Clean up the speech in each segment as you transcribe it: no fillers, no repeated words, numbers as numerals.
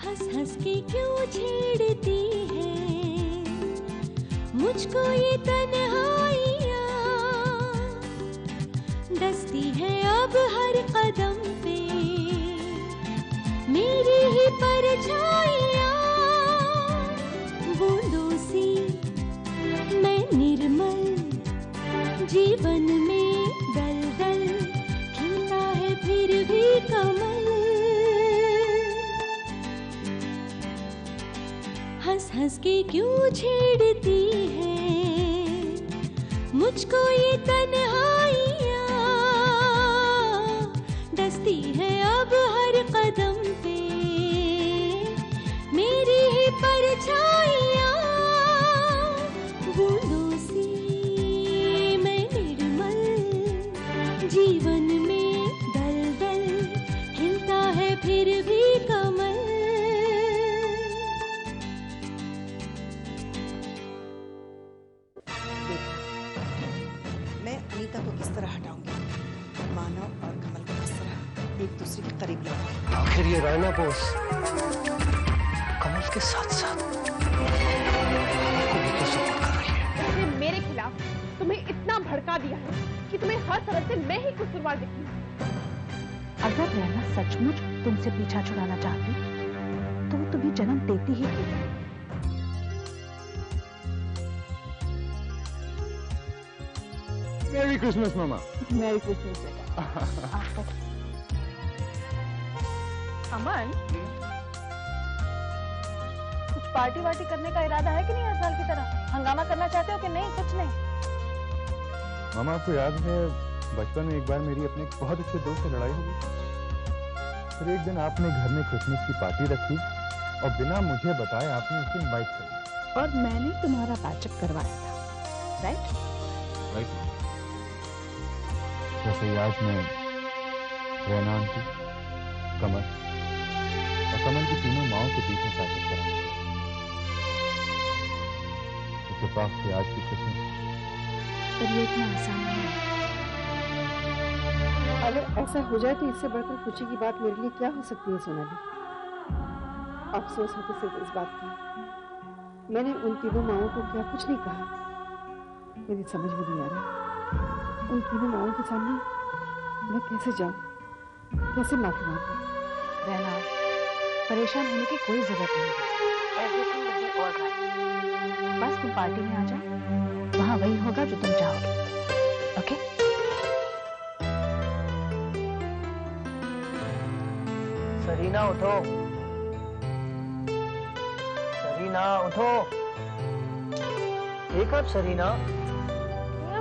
हंस हंस के क्यों छेड़ती है मुझको ये तन्हाइयाँ, डसती है अब हर कदम पे मेरी ही परछाइयाँ। बूंदों सी मैं निर्मल जीवन में दलदल, खिलता है फिर भी कमल। हंस हंस के क्यों छेड़ती है मुझको ये तन्हाइयाँ, डसती है अब हर कदम पे मेरी ही परछाइयाँ। बूंदों सी मैं निर्मल जीवन में दलदल, हिलता है फिर भी कमल। अनीता को किस तरह हटाऊंगी, मानव और कमल को किस तरह एक दूसरे के करीब लाऊंगी। आखिर ये राना बोस कमल के साथ साथ को भी तो सपोर्ट कर रही है। मेरे खिलाफ तुम्हें इतना भड़का दिया है कि तुम्हें हर तरफ से मैं ही कसूरवार दिखती हूँ। अगर रहना सचमुच तुमसे पीछा छुड़ाना चाहती तो वो तुम्हें जन्म देती ही क्यों? मेरी क्रिसमस मामा। मेरी क्रिसमस बेटा। अमन, कुछ पार्टी वार्टी करने का इरादा है कि नहीं? हर साल की तरह हंगामा करना चाहते हो कि नहीं? कुछ नहीं। मामा आपको याद है बचपन में एक बार मेरी अपने एक बहुत अच्छे दोस्त से लड़ाई हो गई, फिर एक दिन आपने घर में क्रिसमस की पार्टी रखी और बिना मुझे बताए आपने उसे इनवाइट कर दिया और मैंने तुम्हारा पैचअप करवाया था, राइट? राइट। जैसे आज मैं रैना आंटी, कमल और कमल की तीनों माओं के बीच में पैचअप कराना इत्तेफाक से आज की क्रिसमस। पर ये इतना आसान नहीं है। अगर ऐसा हो जाए तो इससे बढ़कर खुशी की बात मेरे लिए क्या हो सकती है सोनाली? अफसोस है तो सिर्फ इस बात का, मैंने उन तीनों माओं को क्या कुछ नहीं कहा। मेरी समझ में नहीं आ रहा उन तीनों माओं के सामने मैं कैसे जाऊं, कैसे माफी मांगूं? रहना, परेशान होने की कोई जरूरत नहीं है। Everything will be all right. बस तुम पार्टी में आ जाओ, वहाँ वही होगा जो तुम चाहोगे। ओके? सरीना उठो, सरीना उठो। Wake up, Sarina.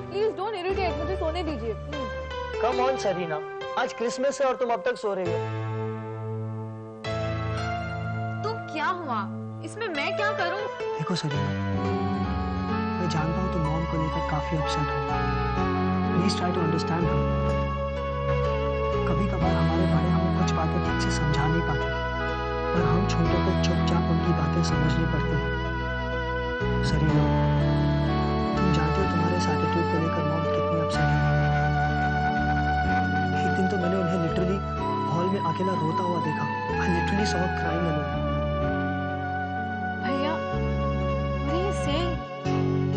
Please don't irritate, मुझे सोने दीजिए प्लीज। कम ऑन सरीना, आज क्रिसमस है और तुम अब तक सो रही हो। तो क्या हुआ? इसमें मैं क्या करूं? देखो सरीना, मैं जानता हूँ तुम मॉम को लेकर काफी अपसेट हो। Please try to understand her. कभी कभार हमारे बड़े हमें कुछ बातें ठीक से समझा नहीं पाते, पर हम छोटों को चुपचाप उनकी बातें समझनी पड़ती हैं। सरीना, तुम जानते हो तुम्हारे इस एटीट्यूड को लेकर मॉम कितनी अपसेट है। एक दिन तो मैंने उन्हें लिटरली हॉल में अकेला रोता हुआ देखा। I literally saw her crying alone. भैया, what are you saying?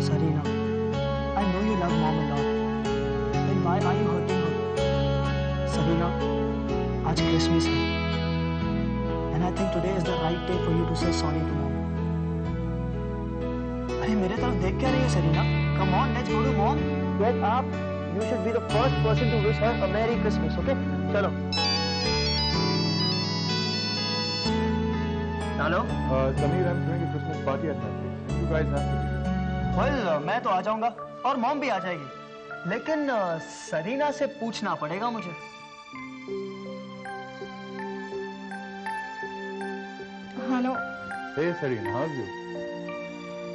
Sarina, I know you love mom a lot. Then why are you hurting her? Sarina, आज क्रिसमस है, and I think today is the right day for you to say sorry to mom. अरे मेरे तरफ देख क्या रही है Serena? Come on, let's go to mom. Get up. You should be the first person to wish her a Merry Christmas, okay? चलो. Hello? Sameer, I'm throwing a Christmas party at my place. You guys have to be. Well, मैं तो आ जाऊंगा और mom भी आ जाएगी, लेकिन Serena से पूछना पड़ेगा मुझे। Hello. Hey Sarina, how's you?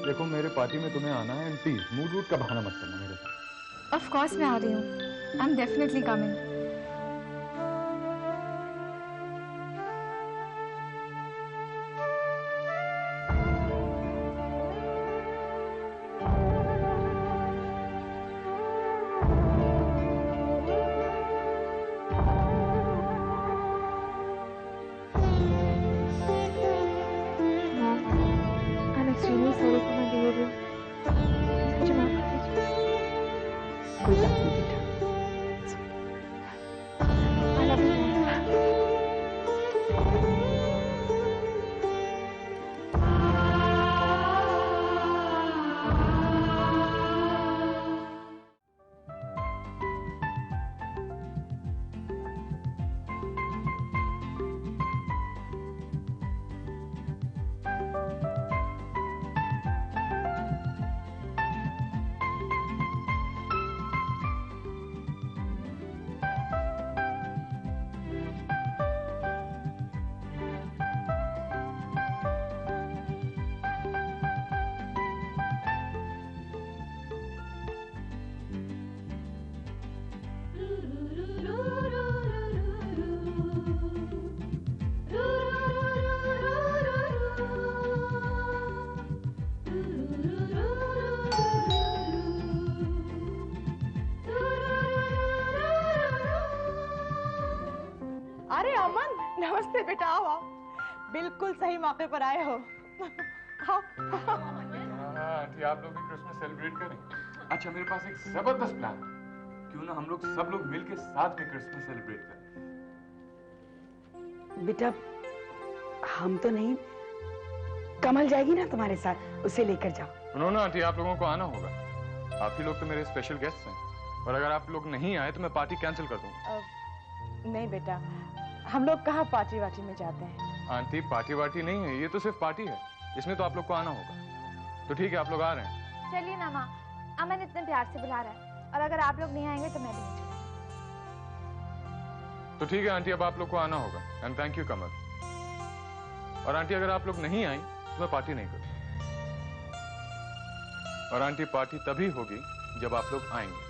देखो मेरे पार्टी में तुम्हें आना है, एंड प्लीज मूड रूट का बहाना मत करना मेरे साथ। ऑफ कोर्स मैं आ रही हूँ। I am definitely coming. कोई बात नहीं बेटा। I love you. अरे अमन, नमस्ते बेटा, आओ आओ। बिल्कुल सही मौके पर आए हो। आओ। आंटी आप लोग भी क्रिसमस सेलिब्रेट करें? अच्छा मेरे पास एक जबरदस्त प्लान है। क्यों ना हम लोग सब लोग मिलके साथ में क्रिसमस सेलिब्रेट करें? बेटा हम तो नहीं, कमल जाएगी ना तुम्हारे साथ, उसे लेकर जाओ। उन्होंने आंटी आप लोगों को आना होगा। आप ही लोग तो मेरे स्पेशल गेस्ट हैं और अगर आप लोग नहीं आए तो मैं पार्टी कैंसिल कर दूंगा। नहीं बेटा, हम लोग कहाँ पार्टी वार्टी में जाते हैं। आंटी पार्टी वार्टी नहीं है, ये तो सिर्फ पार्टी है। इसमें तो आप लोग को आना होगा। तो ठीक है आप लोग आ रहे हैं? चलिए ना माँ, अमन इतने प्यार से बुला रहा है और अगर आप लोग नहीं आएंगे तो मैं भी नहीं चलूंगी। तो ठीक है आंटी अब आप लोग को आना होगा। एंड थैंक यू कमल। और आंटी अगर आप लोग नहीं आई तो मैं पार्टी नहीं करूँगा। और आंटी पार्टी तभी होगी जब आप लोग आएंगे।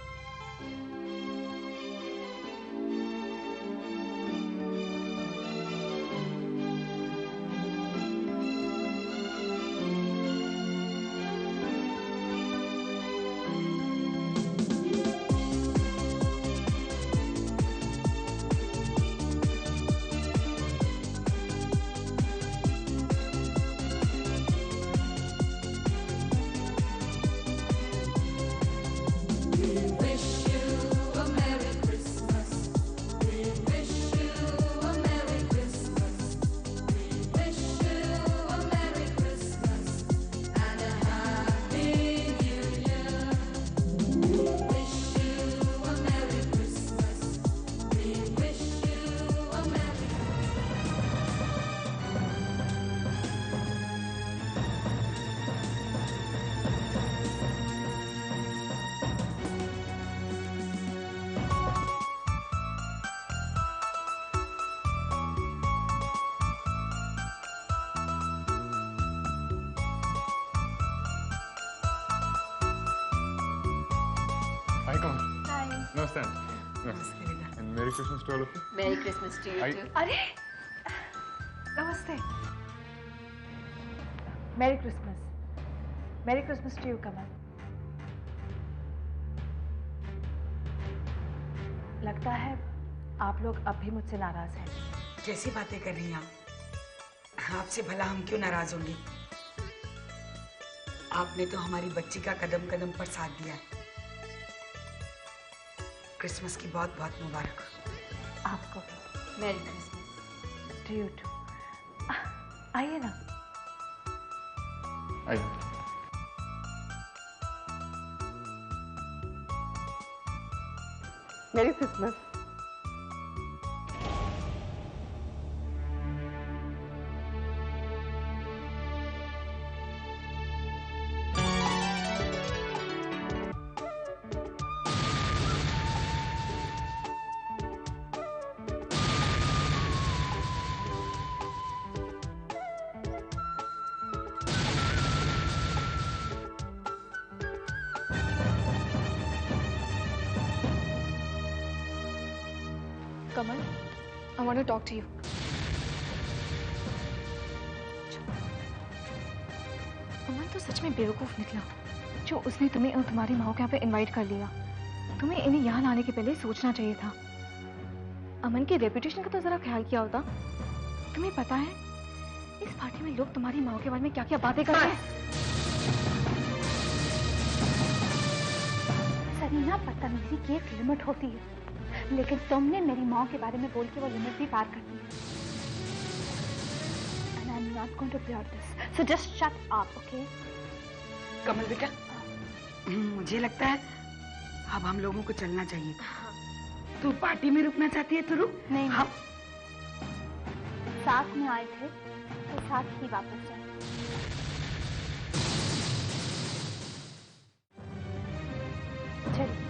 Hi, Kamal. Hi. Namaste. And Merry Christmas to all of you. Merry Christmas to you too. अरे नमस्ते। Merry Christmas. Merry Christmas to you Kamal. लगता है आप लोग अब भी मुझसे नाराज हैं। कैसी बातें कर रही हैं आप? आपसे भला हम क्यों नाराज होंगे? आपने तो हमारी बच्ची का कदम कदम पर साथ दिया है। क्रिसमस की बहुत बहुत मुबारक। आपको भी। Merry Christmas. To you too. आइए ना। आइए। Merry Christmas. Kamal, I want to talk to you. Aman तो सच में बेवकूफ निकला जो उसने तुम्हें और तुम्हारी माँ को यहाँ पे इनवाइट कर लिया। तुम्हें इन्हें यहाँ लाने के पहले सोचना चाहिए था। अमन के रेपुटेशन का तो जरा ख्याल किया होता। तुम्हें पता है इस पार्टी में लोग तुम्हारी माँ के बारे में क्या क्या बातें करते हैं। सनी ना बदतमीजी की एक लिमिट होती है, लेकिन तुमने मेरी माँ के बारे में बोल के वो लिमिट भी पार कर दी। And I'm not going to bear this. So just shut up, okay? कमल बेटा, मुझे लगता है अब हम लोगों को चलना चाहिए। तू पार्टी में रुकना चाहती है तो रुक। नहीं, हम साथ में आए थे तो साथ ही वापस जाए। चलिए।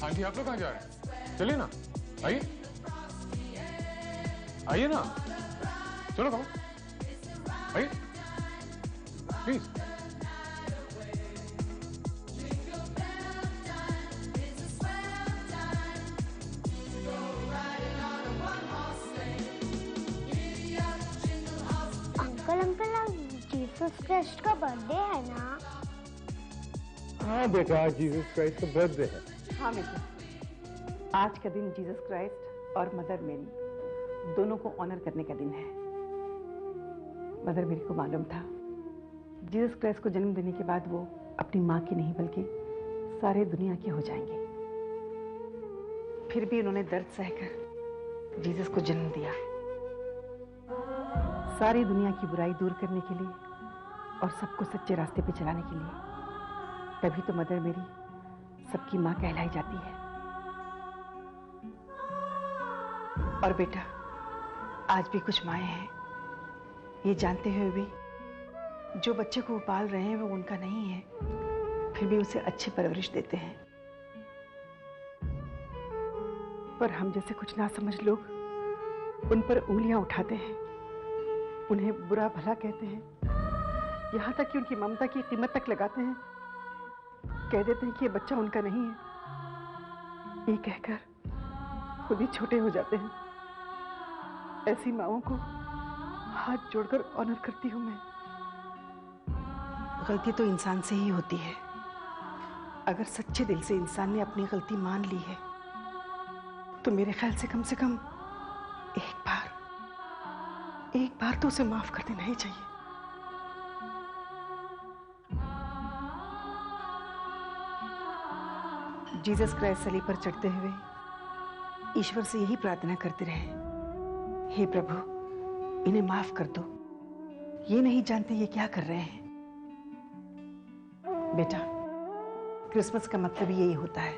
आंटी आप लोग कहाँ जा रहे हैं? चलिए ना, आइए आइए ना, चलो कहो, आइए प्लीज। अंकल जीसस क्राइस्ट का बर्थडे है ना? हाँ बेटा, जीसस क्राइस्ट का बर्थडे है। हाँ बेटा, आज का दिन जीसस क्राइस्ट और मदर मेरी दोनों को ऑनर करने का दिन है। मदर मेरी को मालूम था जीसस क्राइस्ट को जन्म देने के बाद वो अपनी माँ की नहीं बल्कि सारे दुनिया के हो जाएंगे। फिर भी उन्होंने दर्द सहकर जीसस को जन्म दिया, सारी दुनिया की बुराई दूर करने के लिए और सबको सच्चे रास्ते पे चलाने के लिए। तभी तो मदर मेरी सबकी माँ कहलाई जाती है। और बेटा, आज भी कुछ माएँ हैं ये जानते हुए भी जो बच्चे को वो पाल रहे हैं वो उनका नहीं है, फिर भी उसे अच्छी परवरिश देते हैं। पर हम जैसे कुछ ना समझ लोग उन पर उंगलियां उठाते हैं, उन्हें बुरा भला कहते हैं, यहाँ तक कि उनकी ममता की कीमत तक लगाते हैं। कह देते हैं कि ये बच्चा उनका नहीं है, ये कहकर खुद ही छोटे हो जाते हैं। ऐसी माँओं को हाथ जोड़कर ऑनर करती हूँ मैं। गलती तो इंसान से ही होती है। अगर सच्चे दिल से इंसान ने अपनी गलती मान ली है तो मेरे ख्याल से कम एक बार तो उसे माफ कर देना ही चाहिए। जीसस क्राइस्ट सलीब पर चढ़ते हुए ईश्वर से यही प्रार्थना करते रहे, हे प्रभु इन्हें माफ कर दो, ये नहीं जानते ये क्या कर रहे हैं। बेटा, क्रिसमस का मतलब यही होता है,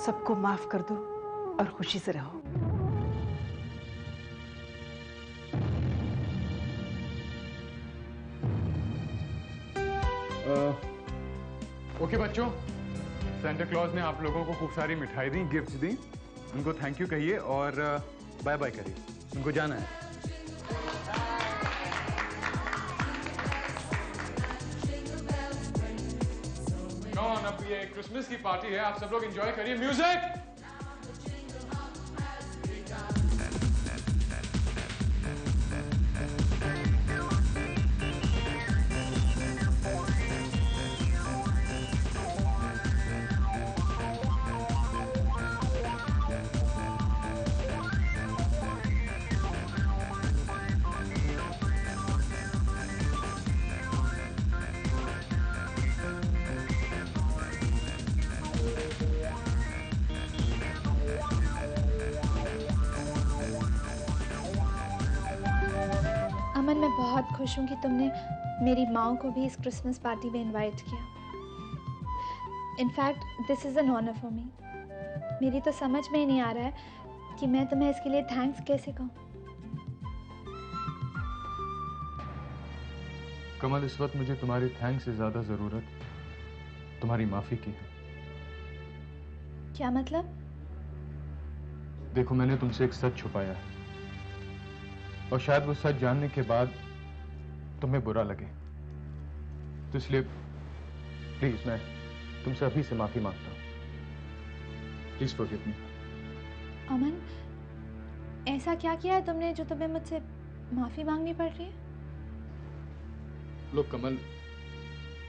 सबको माफ कर दो और खुशी से रहो। ओके बच्चों, सेंटा क्लॉज ने आप लोगों को खूब सारी मिठाई दी, गिफ्ट्स दी, उनको थैंक यू कहिए और बाय बाय करिए, उनको जाना है। कौन, अब ये क्रिसमस की पार्टी है, आप सब लोग एंजॉय करिए। म्यूजिक। अमन, मैं बहुत खुश हूँ कि तुमने मेरी माँ को भी इस क्रिसमस पार्टी में इनवाइट किया। In fact this is an honour for me. मेरी तो समझ में ही नहीं आ रहा है कि मैं तुम्हें इसके लिए थैंक्स कैसे कहूँ। कमल, इस वक्त मुझे तुम्हारी थैंक्स से ज्यादा जरूरत तुम्हारी माफी की है। क्या मतलब? देखो, मैंने तुमसे एक सच छुपाया है और शायद वो सच जानने के बाद तुम्हें बुरा लगे, तो इसलिए प्लीज मैं तुमसे अभी से माफी मांगता हूं। Please forgive me. अमन, ऐसा क्या किया है तुमने जो तुम्हें मुझसे माफी मांगनी पड़ रही है? लोग कमल,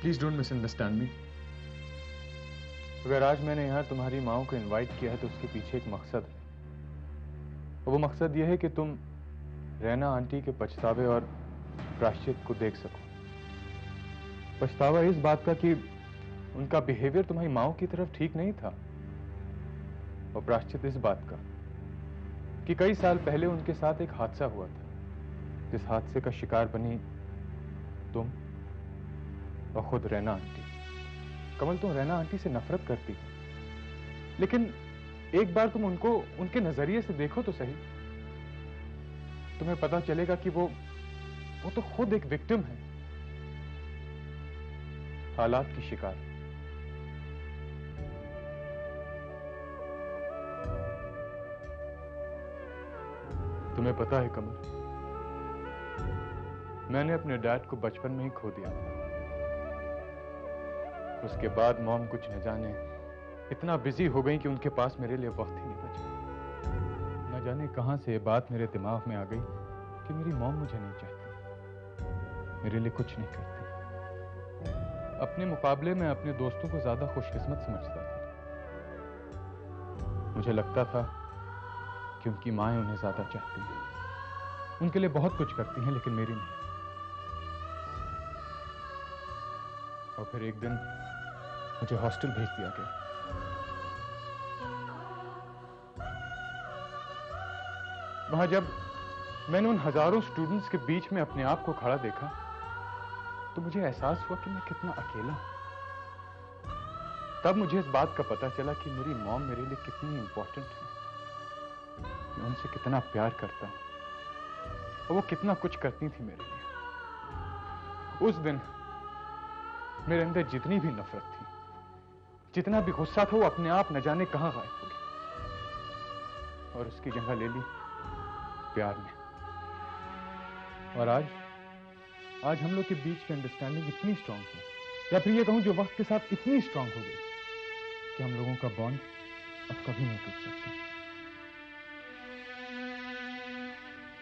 प्लीज डोंट मिसअंडरस्टैंड मी। अगर आज मैंने यहाँ तुम्हारी माँ को इनवाइट किया है तो उसके पीछे एक मकसद है, और वो मकसद यह है कि तुम रैना आंटी के पछतावे और प्रायश्चित को देख सको। पछतावा इस बात का कि उनका बिहेवियर तुम्हारी माँ की तरफ ठीक नहीं था, और प्रायश्चित इस बात का कि कई साल पहले उनके साथ एक हादसा हुआ था, जिस हादसे का शिकार बनी तुम और खुद रैना आंटी। कमल, तुम रैना आंटी से नफरत करती हो, लेकिन एक बार तुम उनको उनके नजरिए से देखो तो सही। तुम्हें पता चलेगा कि वो तो खुद एक विक्टिम है, हालात की शिकार। तुम्हें पता है कमल, मैंने अपने डैड को बचपन में ही खो दिया था। उसके बाद मॉम कुछ न जाने इतना बिजी हो गई कि उनके पास मेरे लिए वक्त ही नहीं बचा। न जाने कहां से ये बात मेरे दिमाग में आ गई कि मेरी मॉम मुझे नहीं चाहती, मेरे लिए कुछ नहीं करती। अपने मुकाबले में अपने दोस्तों को ज्यादा खुशकिस्मत समझता था। मुझे लगता था कि उनकी माएं उन्हें ज्यादा चाहती हैं, उनके लिए बहुत कुछ करती हैं, लेकिन मेरी नहीं। और फिर एक दिन मुझे हॉस्टल भेज दिया गया। वहां जब मैंने उन हजारों स्टूडेंट्स के बीच में अपने आप को खड़ा देखा तो मुझे एहसास हुआ कि मैं कितना अकेला हूं। तब मुझे इस बात का पता चला कि मेरी मॉम मेरे लिए कितनी इंपॉर्टेंट है, मैं उनसे कितना प्यार करता हूं और वो कितना कुछ करती थी मेरे लिए। उस दिन मेरे अंदर जितनी भी नफरत थी, जितना भी गुस्सा था, वो अपने आप न जाने कहां गायब हो गया और उसकी जगह ले ली प्यार ने। और आज हम लोग के बीच की अंडरस्टैंडिंग इतनी स्ट्रांग है, या फिर ये कहूं जो वक्त के साथ इतनी स्ट्रांग हो गई कि हम लोगों का बॉन्ड अब कभी नहीं टूट सकता।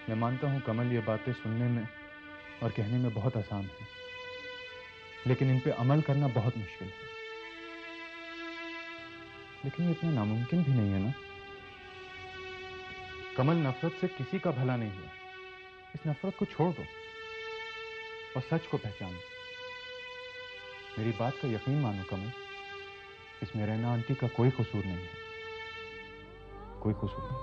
मैं मानता हूं कमल, ये बातें सुनने में और कहने में बहुत आसान है, लेकिन इन पे अमल करना बहुत मुश्किल है। लेकिन ये इतना नामुमकिन भी नहीं है ना। कमल, नफरत से किसी का भला नहीं हुआ। इस नफरत को छोड़ दो और सच को पहचानो। मेरी बात का यकीन मानो कमल, इसमें रैना आंटी का कोई कसूर नहीं है, कोई कसूर नहीं।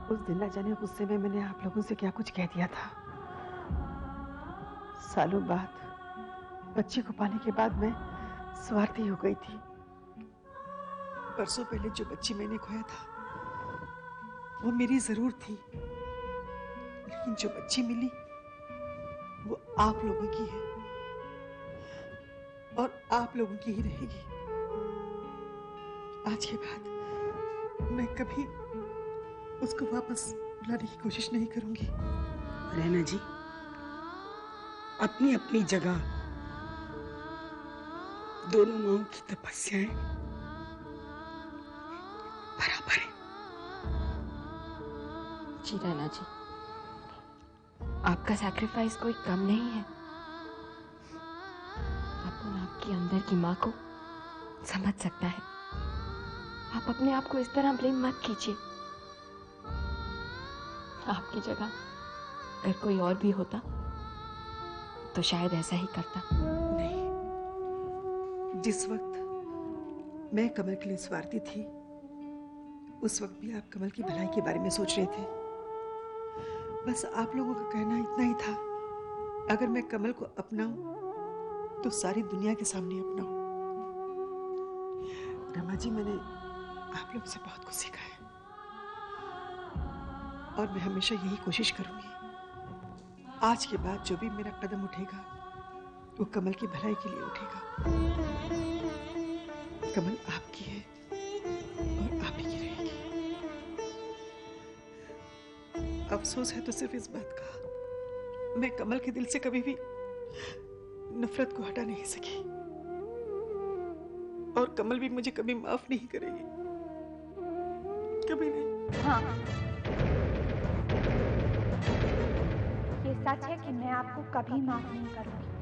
उस दिन न जाने गुस्से में मैंने आप लोगों से क्या कुछ कह दिया था। सालों बाद बच्चे को पाने के बाद मैं स्वार्थी हो गई थी। बरसों पहले जो बच्ची मैंने खोया था वो मेरी जरूर थी, लेकिन जो बच्ची मिली वो आप लोगों की है और आप लोगों की ही रहेगी। आज के बाद मैं कभी उसको वापस लाने की कोशिश नहीं करूंगी। रैना जी, अपनी अपनी जगह दोनों माओं की तपस्याएं बराबर है। जी रैना जी, आपका सैक्रिफाइस कोई कम नहीं है। अपन आपकी अंदर की माँ को समझ सकता है। आप अपने आप को इस तरह ब्लेम मत कीजिए। आपकी जगह अगर कोई और भी होता तो शायद ऐसा ही करता। नहीं, जिस वक्त मैं कमल के लिए स्वार्थी थी, उस वक्त भी आप कमल की भलाई के बारे में सोच रहे थे। बस आप लोगों का कहना इतना ही था, अगर मैं कमल को अपनाऊं तो सारी दुनिया के सामने अपनाऊं। रमा जी, मैंने आप लोगों से बहुत कुछ सीखा है और मैं हमेशा यही कोशिश करूंगी, आज के बाद जो भी मेरा कदम उठेगा वो कमल की भलाई के लिए उठेगा। कमल आपकी है और आप ही की रहेगी। अफसोस है तो सिर्फ इस बात का, मैं कमल के दिल से कभी भी नफरत को हटा नहीं सकी और कमल भी मुझे कभी माफ नहीं करेगी, कभी नहीं। हाँ, ये सच है कि मैं आपको कभी माफ नहीं करूंगी।